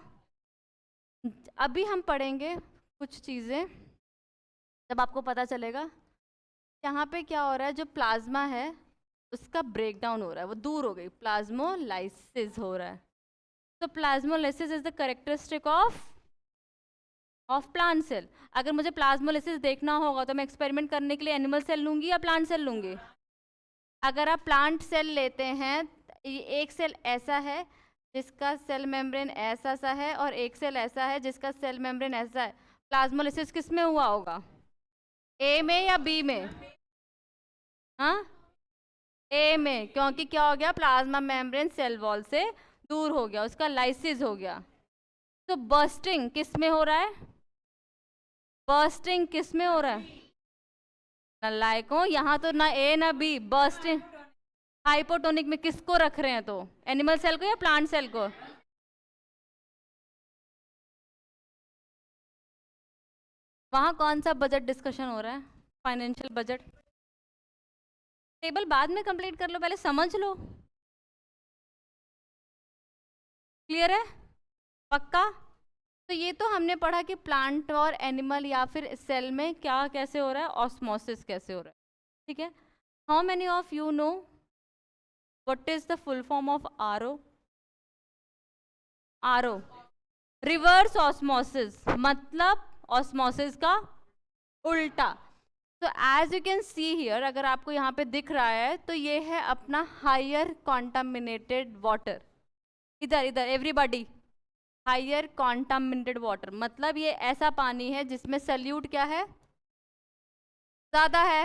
अभी हम पढ़ेंगे कुछ चीज़ें, जब आपको पता चलेगा यहाँ पे क्या हो रहा है। जो प्लाज्मा है उसका ब्रेकडाउन हो रहा है, वो दूर हो गई, प्लाज्मोलाइसिस हो रहा है। तो plasmolysis is the characteristic of plant cell. अगर मुझे प्लाज्मोलाइसिस देखना होगा तो मैं एक्सपेरिमेंट करने के लिए एनिमल सेल लूंगी या प्लांट सेल लूंगी? अगर आप प्लांट सेल लेते हैं, एक सेल ऐसा है जिसका सेल मेम्ब्रेन ऐसा सा है, और एक सेल ऐसा है जिसका सेल मेम्ब्रेन ऐसा है। प्लाज्मोलाइसिस किस में हुआ होगा, ए में या बी में? हाँ ए में, क्योंकि क्या हो गया, प्लाज्मा मेम्ब्रेन सेल वॉल से दूर हो गया, उसका लाइसिस हो गया। तो बर्स्टिंग किस में हो रहा है? बर्स्टिंग किस में हो रहा है? नलायकों, यहाँ तो ना ए ना बी, बर्स्टिंग। हाइपोटोनिक में किसको रख रहे हैं तो, एनिमल सेल को या प्लांट सेल को? वहाँ कौन सा बजट डिस्कशन हो रहा है, फाइनेंशियल बजट? टेबल बाद में कंप्लीट कर लो, पहले समझ लो। क्लियर है, पक्का? तो ये तो हमने पढ़ा कि प्लांट और एनिमल या फिर सेल में क्या कैसे हो रहा है, ऑस्मोसिस कैसे हो रहा है। ठीक है, how many of you know what is the full form of RO? RO reverse osmosis, मतलब ऑस्मोसिस का उल्टा। तो as you can see here, अगर आपको यहाँ पे दिख रहा है तो ये है अपना हायर कॉन्टामिनेटेड वाटर। इधर इधर एवरीबॉडी, हायर कॉन्टामिनेटेड वाटर मतलब ये ऐसा पानी है जिसमें सल्यूट क्या है, ज़्यादा है।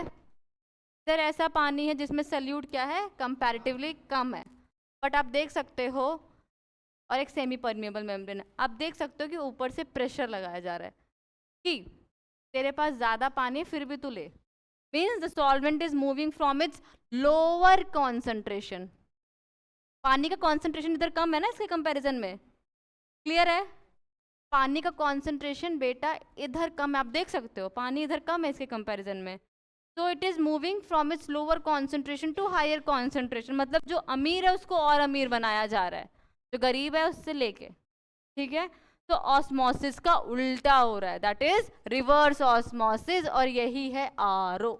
इधर ऐसा पानी है जिसमें सल्यूट क्या है, कंपैरेटिवली कम है। बट आप देख सकते हो, और एक सेमी परमिएबल मेम्ब्रेन है, आप देख सकते हो कि ऊपर से प्रेशर लगाया जा रहा है कि तेरे पास ज़्यादा पानी फिर भी तू ले, means the solvent is moving from its lower concentration. पानी का कॉन्सेंट्रेशन इधर कम है ना इसके कंपैरिजन में, क्लियर है? पानी का कॉन्सेंट्रेशन बेटा इधर कम है, आप देख सकते हो पानी इधर कम है इसके कंपैरिजन में। तो it is moving from its lower concentration to higher concentration, मतलब जो अमीर है उसको और अमीर बनाया जा रहा है, जो गरीब है उससे लेके, ठीक है। तो ऑस्मोसिस का उल्टा हो रहा है, दैट इज रिवर्स ऑस्मोसिस, और यही है आरओ।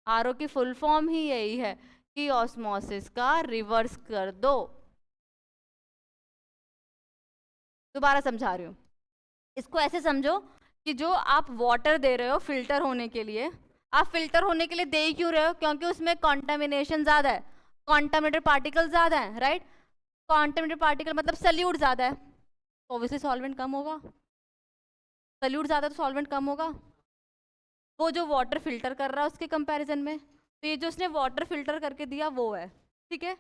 आरओ की फुल फॉर्म ही यही है कि ऑस्मोसिस का रिवर्स कर दो। दोबारा समझा रही हूँ, इसको ऐसे समझो कि जो आप वाटर दे रहे हो फिल्टर होने के लिए, आप फिल्टर होने के लिए दे ही क्यों रहे हो? क्योंकि उसमें कॉन्टामिनेशन ज्यादा है, कॉन्टामिनेटेड पार्टिकल ज्यादा है, राइट। कॉन्टामिनेटेड पार्टिकल मतलब सल्यूट ज्यादा है, तो ऑब्वियसली सॉल्वेंट कम होगा। सल्यूट ज्यादा तो सॉल्वेंट कम होगा। वो जो वाटर फिल्टर कर रहा है उसके कंपैरिजन में, तो ये जो उसने वाटर फिल्टर करके दिया वो है, ठीक है।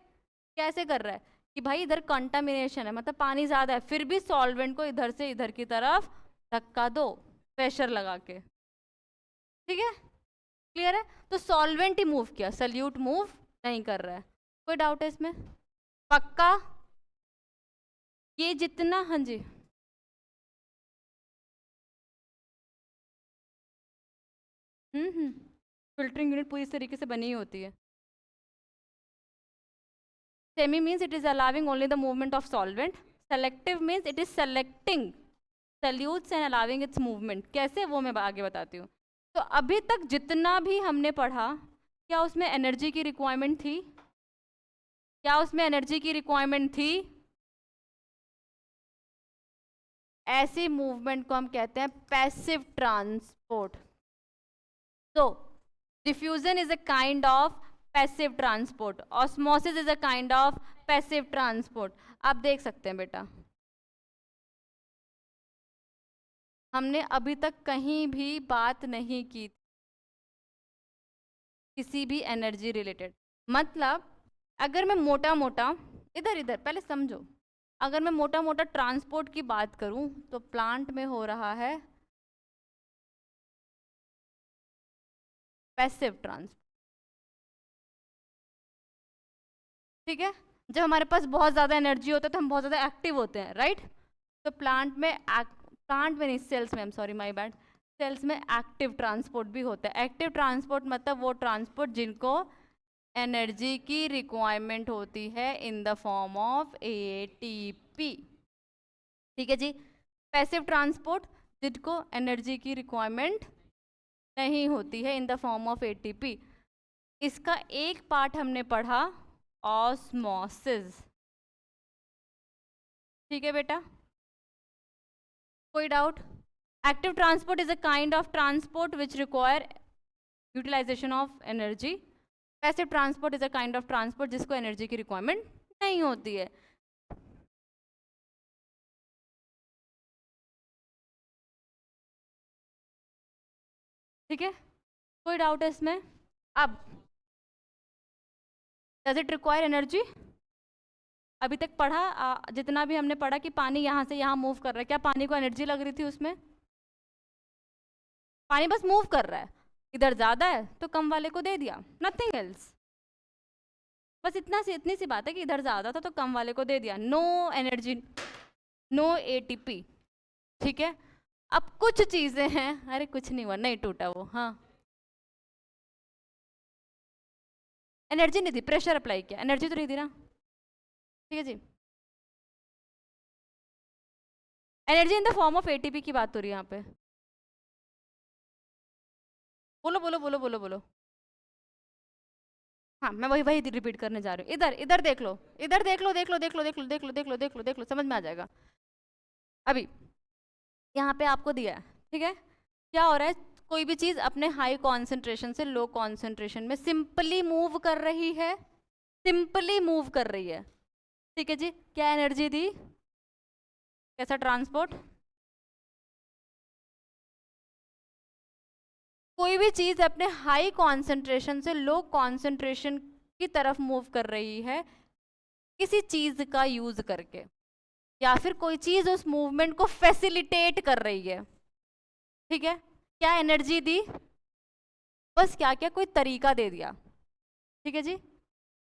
कैसे कर रहा है कि भाई इधर कंटामिनेशन है, मतलब पानी ज्यादा है, फिर भी सॉल्वेंट को इधर से इधर की तरफ धक्का दो प्रेशर लगा के, ठीक है, क्लियर है। तो सॉल्वेंट ही मूव किया, सल्यूट मूव नहीं कर रहा है। कोई डाउट है इसमें? पक्का? ये जितना, हाँ जी, फिल्टरिंग यूनिट पूरी तरीके से बनी ही होती है। Semi means it is allowing only the movement of solvent, selective means it is selecting salutes and allowing it's movement. कैसे, वो मैं आगे बताती हूँ। तो अभी तक जितना भी हमने पढ़ा, क्या उसमें एनर्जी की रिक्वायरमेंट थी? क्या उसमें एनर्जी की रिक्वायरमेंट थी? ऐसी मूवमेंट को हम कहते हैं पैसिव ट्रांसपोर्ट। तो diffusion is a kind of passive transport, osmosis is a kind of passive transport. आप देख सकते हैं बेटा, हमने अभी तक कहीं भी बात नहीं की किसी भी एनर्जी रिलेटेड। मतलब अगर मैं मोटा मोटा, इधर इधर पहले समझो, अगर मैं मोटा मोटा ट्रांसपोर्ट की बात करूं तो प्लांट में हो रहा है पैसिव ट्रांसपोर्ट, ठीक है। जब हमारे पास बहुत ज़्यादा एनर्जी होता है तो हम बहुत ज़्यादा एक्टिव होते हैं, राइट। तो प्लांट में नहीं, सेल्स में, I am sorry my bad, cells में एक्टिव ट्रांसपोर्ट भी होता है। एक्टिव ट्रांसपोर्ट मतलब वो ट्रांसपोर्ट जिनको एनर्जी की रिक्वायरमेंट होती है इन द फॉर्म ऑफ एटीपी, ठीक है जी। पैसिव ट्रांसपोर्ट जिनको एनर्जी की रिक्वायरमेंट नहीं होती है इन द फॉर्म ऑफ एटीपी। इसका एक पार्ट हमने पढ़ा ऑस्मोसिस, ठीक है बेटा। कोई doubt? Active transport is a kind of transport which require utilization of energy. Passive transport is a kind of transport जिसको एनर्जी की रिक्वायरमेंट नहीं होती है। ठीक है, कोई डाउट है इसमें? अब डज इट रिक्वायर एनर्जी? अभी तक पढ़ा जितना भी हमने पढ़ा कि पानी यहाँ से यहाँ मूव कर रहा है, क्या पानी को एनर्जी लग रही थी उसमें? पानी बस मूव कर रहा है, इधर ज़्यादा है तो कम वाले को दे दिया, नथिंग एल्स। बस इतनी सी बात है कि इधर ज़्यादा था तो कम वाले को दे दिया, नो एनर्जी, नो एटीपी, ठीक है। अब कुछ चीज़ें हैं, अरे कुछ नहीं हुआ, नहीं टूटा वो, हाँ एनर्जी नहीं दी, प्रेशर अप्लाई किया, एनर्जी तो नहीं दी ना, ठीक है जी। Energy in the form of ATP की बात हो रही है यहाँ पे। बोलो बोलो बोलो बोलो बोलो। हाँ मैं वही वही रिपीट करने जा रही हूँ। इधर इधर देख लो, इधर देख लो, देख लो देख लो देख लो देख लो देख लो देख लो देख लो, समझ में आ जाएगा। अभी यहाँ पे आपको दिया है, ठीक है। क्या हो रहा है, कोई भी चीज़ अपने हाई कॉन्सेंट्रेशन से लो कॉन्सेंट्रेशन में सिंपली मूव कर रही है, सिंपली मूव कर रही है, ठीक है जी। क्या एनर्जी दी, कैसा ट्रांसपोर्ट? कोई भी चीज़ अपने हाई कॉन्सेंट्रेशन से लो कॉन्सेंट्रेशन की तरफ मूव कर रही है किसी चीज़ का यूज करके, या फिर कोई चीज़ उस मूवमेंट को फैसिलिटेट कर रही है, ठीक है। क्या एनर्जी दी? बस क्या क्या, कोई तरीका दे दिया, ठीक है जी।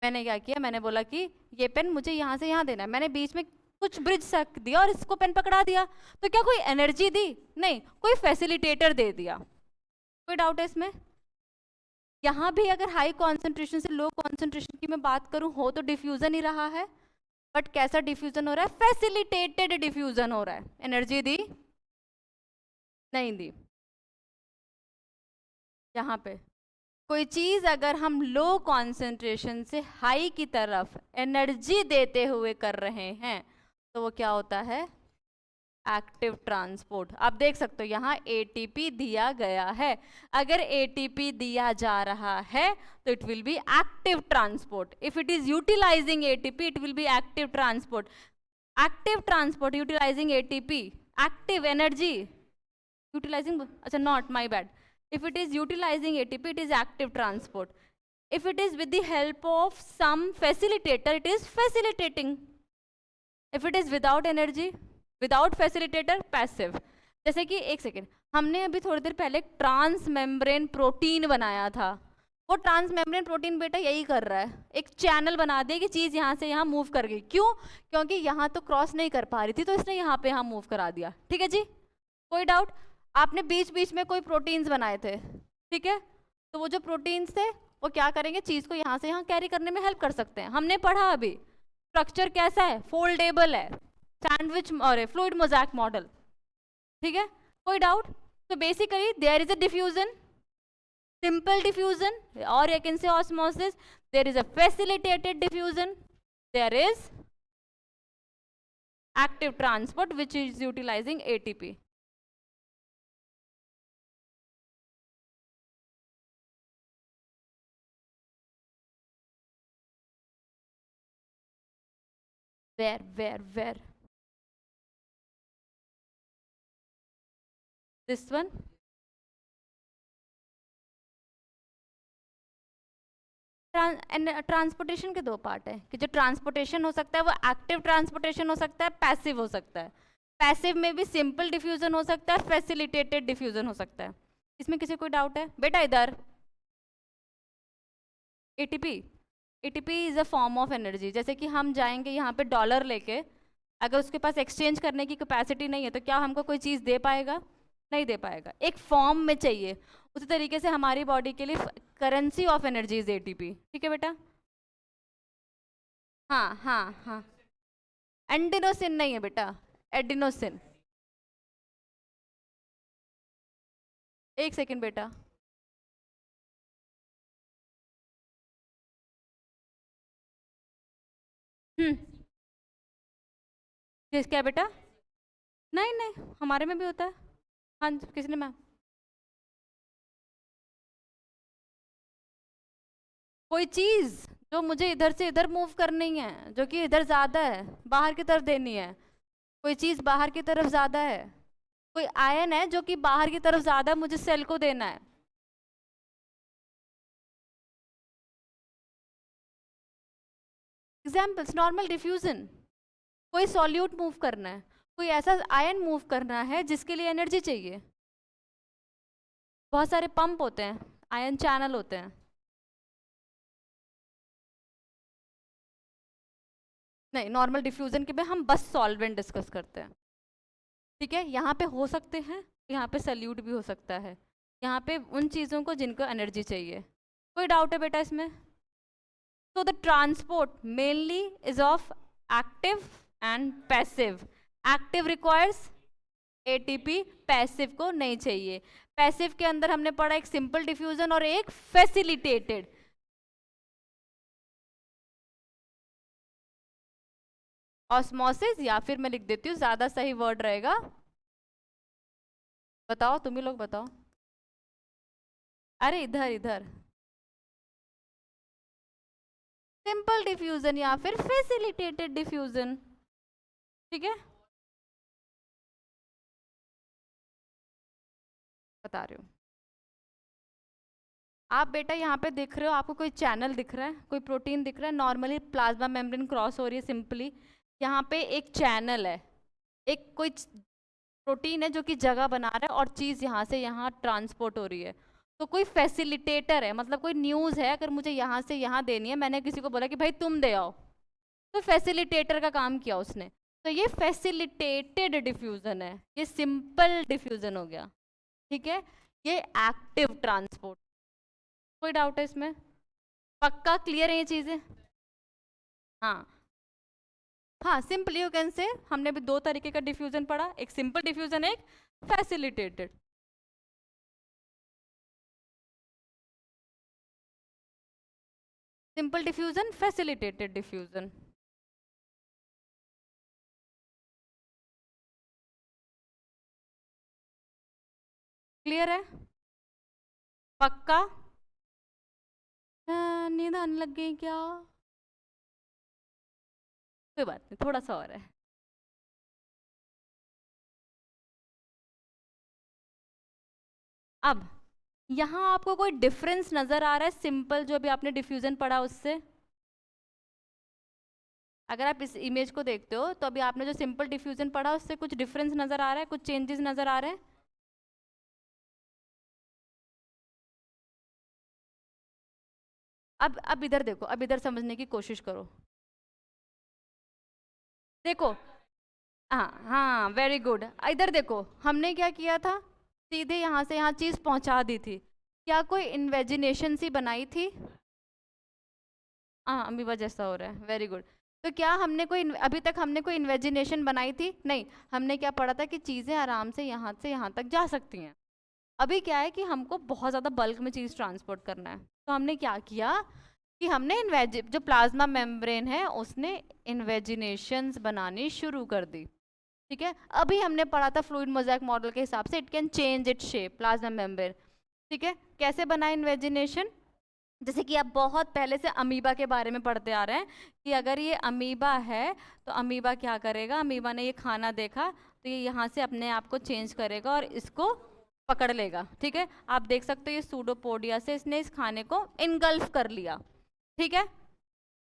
मैंने क्या किया, मैंने बोला कि ये पेन मुझे यहाँ से यहाँ देना है, मैंने बीच में कुछ ब्रिज रख दिया और इसको पेन पकड़ा दिया, तो क्या कोई एनर्जी दी? नहीं, कोई फैसिलिटेटर दे दिया। कोई डाउट है इसमें? यहाँ भी अगर हाई कॉन्सेंट्रेशन से लो कॉन्सेंट्रेशन की मैं बात करूँ हो तो डिफ्यूजन ही रहा है, बट कैसा डिफ्यूजन हो रहा है? फैसिलिटेटेड डिफ्यूजन हो रहा है। एनर्जी दी नहीं दी। यहाँ पे कोई चीज अगर हम लो कॉन्सेंट्रेशन से हाई की तरफ एनर्जी देते हुए कर रहे हैं तो वो क्या होता है? Active transport. आप देख सकते हो यहाँ एटीपी दिया गया है। अगर एटीपी दिया जा रहा है तो it will be active transport. If it is utilising ATP it will be active transport. Active transport utilising ATP, active energy utilising, अच्छा not, my bad. If it is utilizing ATP, it is active transport. If it is with the help of some facilitator, it is facilitating. If it is without energy, without facilitator, passive. जैसे कि एक second, हमने अभी थोड़ी देर पहले trans membrane protein बनाया था। वो ट्रांस मेम्ब्रेन प्रोटीन बेटा यही कर रहा है, एक चैनल बना दे कि चीज़ यहाँ से यहाँ मूव कर गई। क्यों? क्योंकि यहाँ तो क्रॉस नहीं कर पा रही थी तो इसने यहाँ पे यहाँ मूव करा दिया। ठीक है जी, कोई डाउट? आपने बीच बीच में कोई प्रोटीन्स बनाए थे, ठीक है, तो वो जो प्रोटीन्स थे वो क्या करेंगे? चीज़ को यहाँ से यहाँ कैरी करने में हेल्प कर सकते हैं। हमने पढ़ा अभी स्ट्रक्चर कैसा है, फोल्डेबल है, सैंडविच और फ्लूइड मोज़ैक मॉडल। ठीक है, कोई डाउट? तो basically there is a diffusion, simple diffusion, और you can say osmosis. There is a facilitated diffusion, there is active transport which is utilising ATP. Where? This one? Transportation के दो part है कि जो ट्रांसपोर्टेशन हो सकता है वो एक्टिव ट्रांसपोर्टेशन हो सकता है, पैसिव हो सकता है। पैसिव में भी सिंपल डिफ्यूजन हो सकता है, फैसिलिटेटेड डिफ्यूजन हो सकता है। इसमें किसी कोई डाउट है? बेटा इधर ATP, ATP is a form of energy. जैसे कि हम जाएंगे यहाँ पे डॉलर लेके, अगर उसके पास एक्सचेंज करने की कैपेसिटी नहीं है तो क्या हमको कोई चीज़ दे पाएगा? नहीं दे पाएगा, एक फॉर्म में चाहिए। उसी तरीके से हमारी बॉडी के लिए currency of energy is ATP. ठीक है बेटा? हाँ, एंडिनोसिन नहीं है बेटा, एडिनोसिन। एक सेकेंड बेटा, क्या है बेटा? नहीं, हमारे में भी होता है। हाँ, किसने? मैम कोई चीज़ जो मुझे इधर से इधर मूव करनी है, जो कि इधर ज़्यादा है, बाहर की तरफ देनी है। कोई चीज़ बाहर की तरफ ज़्यादा है, कोई आयन है जो कि बाहर की तरफ ज़्यादा मुझे सेल को देना है। Examples, normal diffusion. कोई सॉल्यूट मूव करना है, कोई ऐसा आयन मूव करना है जिसके लिए एनर्जी चाहिए। बहुत सारे पंप होते हैं, आयन चैनल होते हैं। नहीं, नॉर्मल डिफ्यूजन के में हम बस सॉल्वेंट डिस्कस करते हैं। ठीक है, यहाँ पे हो सकते हैं, यहाँ पे सल्यूट भी हो सकता है, यहाँ पे उन चीज़ों को जिनको एनर्जी चाहिए। कोई डाउट है बेटा इसमें? So the transport mainly is of active and passive. Active requires ATP, passive को नहीं चाहिए। Passive के अंदर हमने पढ़ा एक simple diffusion और एक facilitated। ऑस्मोसिस, या फिर मैं लिख देती हूँ, ज्यादा सही वर्ड रहेगा। बताओ, तुम ही लोग बताओ। अरे इधर सिंपल डिफ्यूजन या फिर फैसिलिटेटेड डिफ्यूजन। ठीक है, बता रही हूँ। आप बेटा यहाँ पे देख रहे हो, आपको कोई चैनल दिख रहा है, कोई प्रोटीन दिख रहा है, नॉर्मली प्लाज्मा मेम्ब्रेन क्रॉस हो रही है सिंपली। यहाँ पे एक चैनल है, एक कोई प्रोटीन है जो कि जगह बना रहा है और चीज़ यहाँ से यहाँ ट्रांसपोर्ट हो रही है। तो कोई फैसिलिटेटर है, मतलब कोई न्यूज़ है, अगर मुझे यहाँ से यहाँ देनी है, मैंने किसी को बोला कि भाई तुम दे आओ, तो फैसिलिटेटर का काम किया उसने। तो ये फैसिलिटेटेड डिफ्यूजन है, ये सिंपल डिफ्यूजन हो गया। ठीक है, ये एक्टिव ट्रांसपोर्ट। कोई डाउट है इसमें? पक्का क्लियर है ये चीजें? हाँ हाँ, सिंपली यू कैन से, हमने भी दो तरीके का डिफ्यूजन पढ़ा, एक सिंपल डिफ्यूजन, एक facilitated. Simple diffusion, facilitated diffusion. Clear है? पक्का? नींद आने लग गई क्या? कोई बात नहीं, थोड़ा सा और है। अब यहाँ आपको कोई डिफरेंस नजर आ रहा है सिंपल जो अभी आपने डिफ्यूजन पढ़ा उससे? अगर आप इस इमेज को देखते हो तो अभी आपने जो सिंपल डिफ्यूजन पढ़ा उससे कुछ डिफरेंस नजर आ रहा है, कुछ चेंजेस नजर आ रहे हैं? अब इधर देखो, अब इधर समझने की कोशिश करो। देखो, हाँ हाँ, वेरी गुड। इधर देखो, हमने क्या किया था, सीधे यहाँ से यहाँ चीज पहुंचा दी थी। क्या कोई इन्वेजिनेशन सी बनाई थी? हाँ, अमीबा जैसा हो रहा है, वेरी गुड। तो क्या हमने कोई अभी तक हमने कोई इन्वेजिनेशन बनाई थी? नहीं। हमने क्या पढ़ा था कि चीजें आराम से यहाँ तक जा सकती हैं। अभी क्या है कि हमको बहुत ज़्यादा बल्क में चीज़ ट्रांसपोर्ट करना है, तो हमने क्या किया कि हमने इन्वेज जो प्लाज्मा मेम्ब्रेन है उसने इन्वेजिनेशंस बनानी शुरू कर दी। ठीक है, अभी हमने पढ़ा था फ्लूइड मोज़ेक मॉडल के हिसाब से it can change it shape, plasma membrane. ठीक है, कैसे बना इन्वेजिनेशन? जैसे कि आप बहुत पहले से अमीबा के बारे में पढ़ते आ रहे हैं कि अगर ये अमीबा है तो अमीबा क्या करेगा, अमीबा ने ये खाना देखा तो ये यहाँ से अपने आप को चेंज करेगा और इसको पकड़ लेगा। ठीक है, आप देख सकते हो ये सूडोपोडिया से इसने इस खाने को इनगल्फ कर लिया। ठीक है,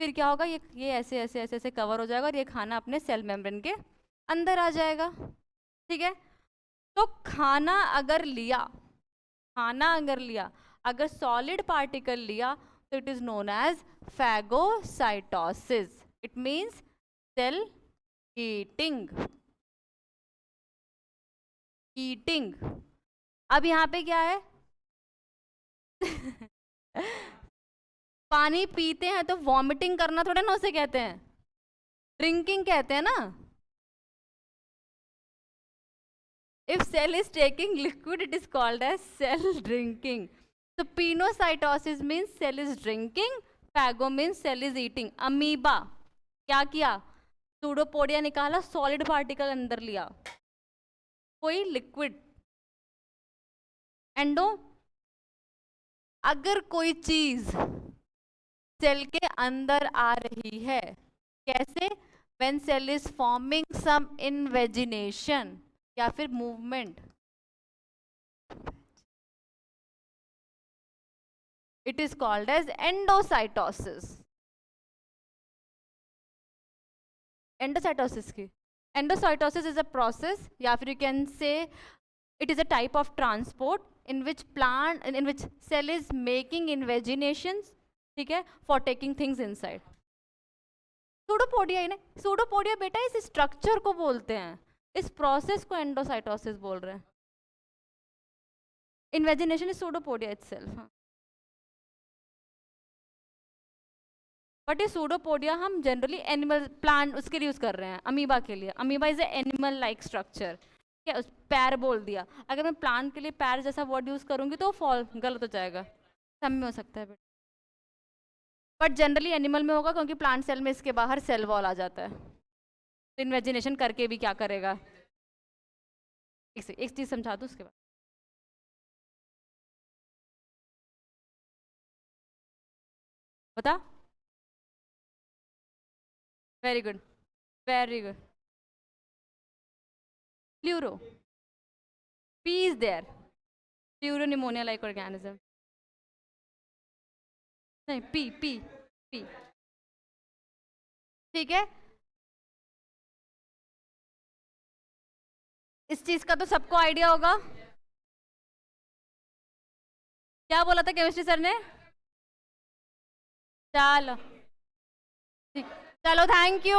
फिर क्या होगा, ये ऐसे ऐसे ऐसे ऐसे कवर हो जाएगा और ये खाना अपने सेल मेम्ब्रेन के अंदर आ जाएगा। ठीक है, तो खाना अगर लिया, अगर सॉलिड पार्टिकल लिया तो it is known as phagocytosis. It means cell eating. Eating. अब यहाँ पे क्या है? पानी पीते हैं तो वॉमिटिंग करना थोड़ा ना उसे कहते हैं, ड्रिंकिंग कहते हैं ना। If cell is taking liquid, it is called as cell drinking. So pinocytosis means cell is drinking, phago means cell is eating. Amoeba क्या किया, सूडोपोडिया निकाला, सॉलिड पार्टिकल अंदर लिया, कोई लिक्विड। एंडो, अगर कोई चीज सेल के अंदर आ रही है, कैसे? When cell is forming some invagination या फिर movement, it is called as endocytosis. Endocytosis की, एंडोसाइटोसिस इज अ प्रोसेस या फिर you can say it is a type of transport in which cell is making invaginations, ठीक है, for taking things inside. Pseudopodia बेटा इस structure को बोलते हैं, इस प्रोसेस को एंडोसाइटोसिस बोल रहे हैं। Invagination is pseudopodia itself. But ये सूडोपोडिया हम जनरली एनिमल प्लांट उसके लिए यूज कर रहे हैं, अमीबा के लिए। Amoeba is a animal like structure. क्या उस पैर बोल दिया, अगर मैं प्लांट के लिए पैर जैसा वर्ड यूज करूंगी तो फॉल गलत हो जाएगा, सब में हो सकता है बेटा, बट जनरली एनिमल में होगा क्योंकि प्लांट सेल में इसके बाहर सेल वॉल आ जाता है। तो इन्वेजिनेशन करके भी क्या करेगा, एक चीज समझा दूं उसके बाद। बता। Very good, very good. Pleuro, P is there, pleuro pneumonia like organism. नहीं, पी पी पी। ठीक है, इस चीज का तो सबको आइडिया होगा। क्या बोला था केमिस्ट्री सर ने? चलो ठीक, चलो थैंक यू।